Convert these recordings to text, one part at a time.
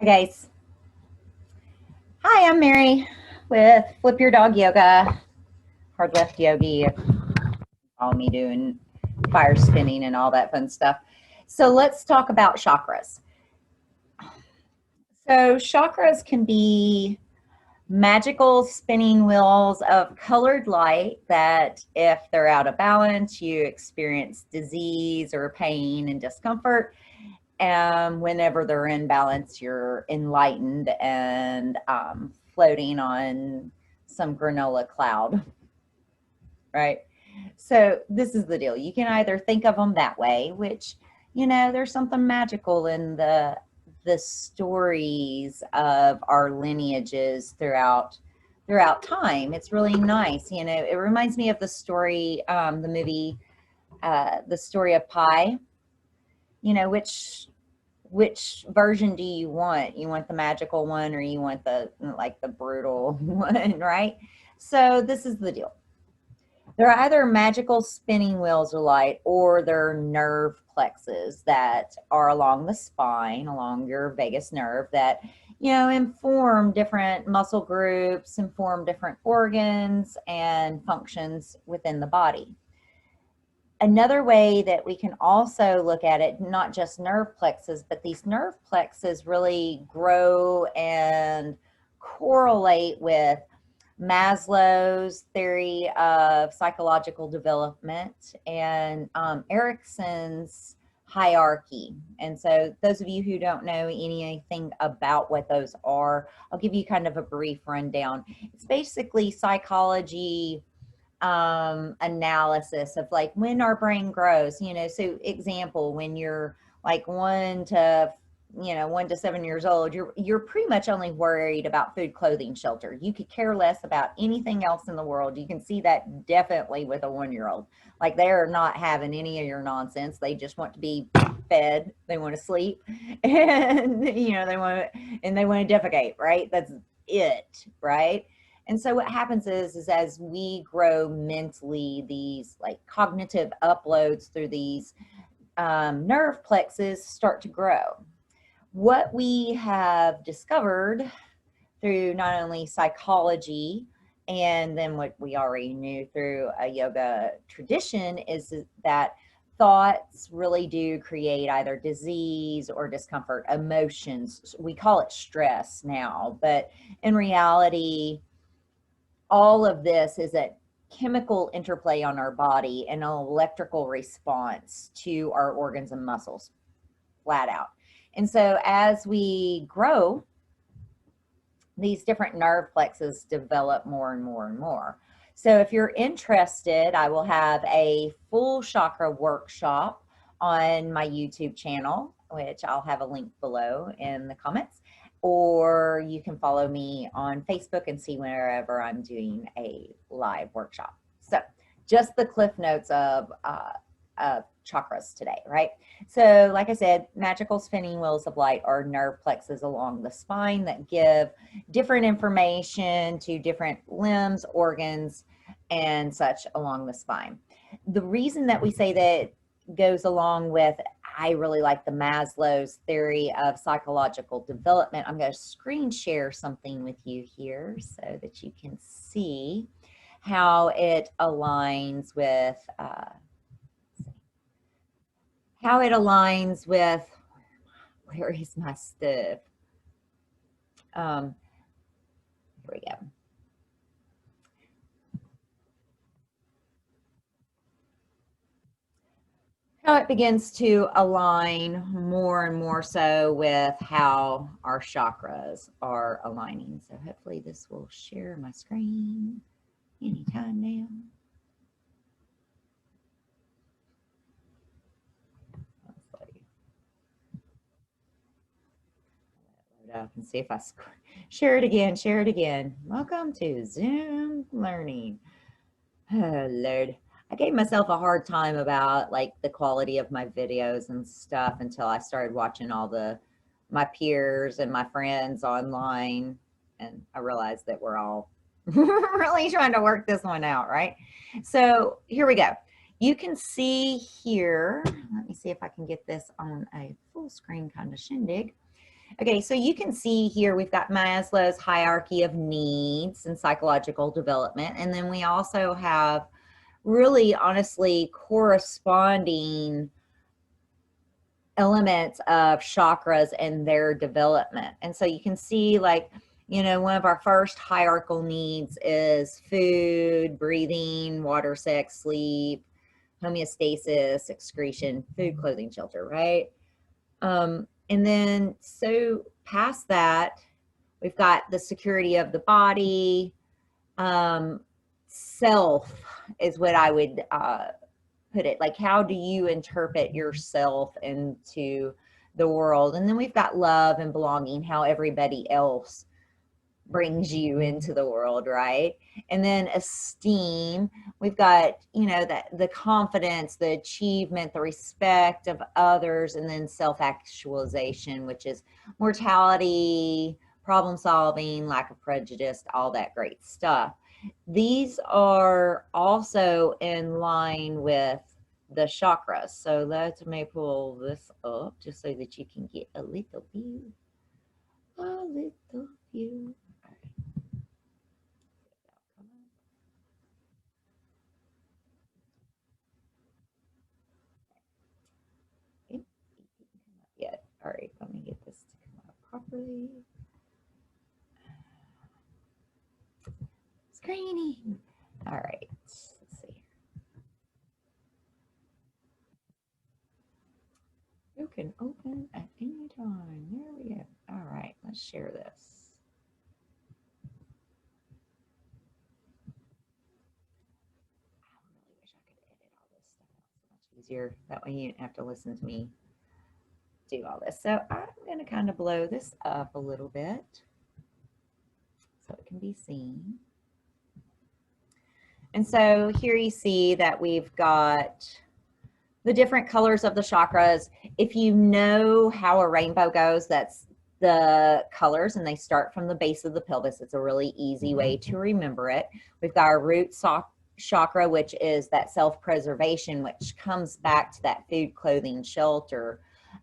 Guys. Hi, I'm Mary with Flip Your Dog Yoga, hard left yogi, all me doing fire spinning and all that fun stuff. So let's talk about chakras. So chakras can be magical spinning wheels of colored light that if they're out of balance, you experience disease or pain and discomfort. And whenever they're in balance, you're enlightened and floating on some granola cloud, right? So this is the deal. You can either think of them that way, which, you know, there's something magical in the stories of our lineages throughout time. It's really nice. You know, it reminds me of the story, the movie, The Story of Pi. You know, which version do you want? You want the magical one, or you want the brutal one, right? So this is the deal. They're either magical spinning wheels of light, or they're nerve plexus that are along the spine, along your vagus nerve, that, you know, inform different muscle groups, inform different organs and functions within the body. Another way that we can also look at it, not just nerve plexus, but these nerve plexus really grow and correlate with Maslow's theory of psychological development and Erickson's hierarchy. And so those of you who don't know anything about what those are, I'll give you kind of a brief rundown. It's basically psychology analysis of like when our brain grows, you know. So example, when you're like 1 to 7 years old, you're pretty much only worried about food, clothing, shelter. You could care less about anything else in the world. You can see that definitely with a 1-year-old. Like, they're not having any of your nonsense. They just want to be fed, they want to sleep, and you know, they want to defecate, right? That's it, right? And so what happens is as we grow mentally, these like cognitive uploads through these nerve plexus start to grow. What we have discovered through not only psychology and then what we already knew through a yoga tradition is that thoughts really do create either disease or discomfort, emotions. We call it stress now, but in reality, all of this is a chemical interplay on our body and an electrical response to our organs and muscles, flat out. And so as we grow, these different nerve plexus develop more and more and more. So if you're interested, I will have a full chakra workshop on my YouTube channel, which I'll have a link below in the comments. Or you can follow me on Facebook and see wherever I'm doing a live workshop. So just the cliff notes of chakras today, right? So like I said, magical spinning wheels of light are nerve plexus along the spine that give different information to different limbs, organs, and such along the spine. The reason that we say that goes along with, I really like the Maslow's theory of psychological development. I'm going to screen share something with you here so that you can see how it aligns with where is my stuff? Here we go. How it begins to align more and more so with how our chakras are aligning. So hopefully this will share my screen anytime now. Up and see if I share it again. Welcome to Zoom learning. Oh, Lord. I gave myself a hard time about like the quality of my videos and stuff until I started watching all my peers and my friends online, and I realized that we're all really trying to work this one out, right? So here we go. You can see here, let me see if I can get this on a full screen kind of shindig. Okay, so you can see here we've got Maslow's hierarchy of needs and psychological development. And then we also have really honestly corresponding elements of chakras and their development. And so you can see, like, you know, one of our first hierarchical needs is food, breathing, water, sex, sleep, homeostasis, excretion, food, clothing, shelter, right? And then so past that, we've got the security of the body. Self is what I would put it. Like, how do you interpret yourself into the world? And then we've got love and belonging, how everybody else brings you into the world, right? And then esteem, we've got, you know, that the confidence, the achievement, the respect of others, and then self-actualization, which is mortality, problem solving, lack of prejudice, all that great stuff. These are also in line with the chakras. So let me pull this up just so that you can get a little view. A little view. Yet. All right, let me get this to come out properly. Screening. All right, let's see. You can open at any time. There we go. All right, let's share this. I really wish I could edit all this stuff out so much easier. That way you don't have to listen to me do all this. So I'm going to kind of blow this up a little bit so it can be seen. And so here you see that we've got the different colors of the chakras. If you know how a rainbow goes, that's the colors, and they start from the base of the pelvis. It's a really easy way to remember it. We've got our root chakra, which is that self-preservation, which comes back to that food, clothing, shelter.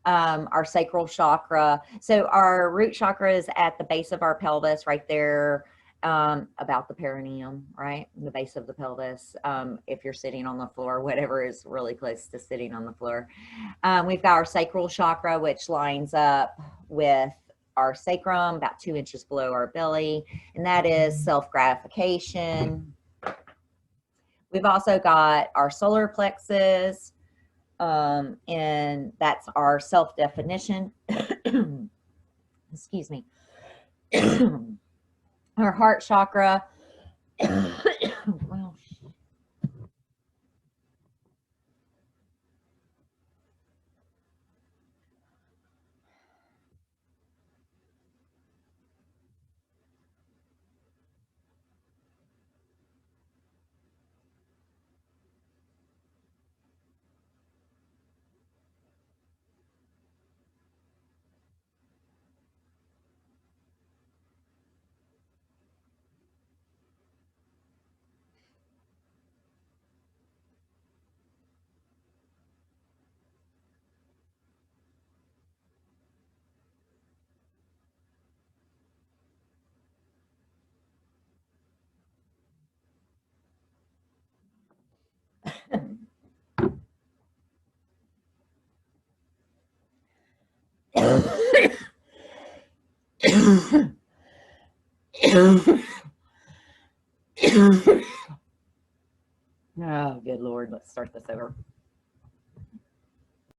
Our sacral chakra. So our root chakra is at the base of our pelvis, right there, about the perineum, right? The base of the pelvis. If you're sitting on the floor, whatever is really close to sitting on the floor. We've got our sacral chakra, which lines up with our sacrum, about 2 inches below our belly, and that is self-gratification. We've also got our solar plexus, and that's our self-definition. Excuse me. Our heart chakra. Well, oh, good Lord. Let's start this over.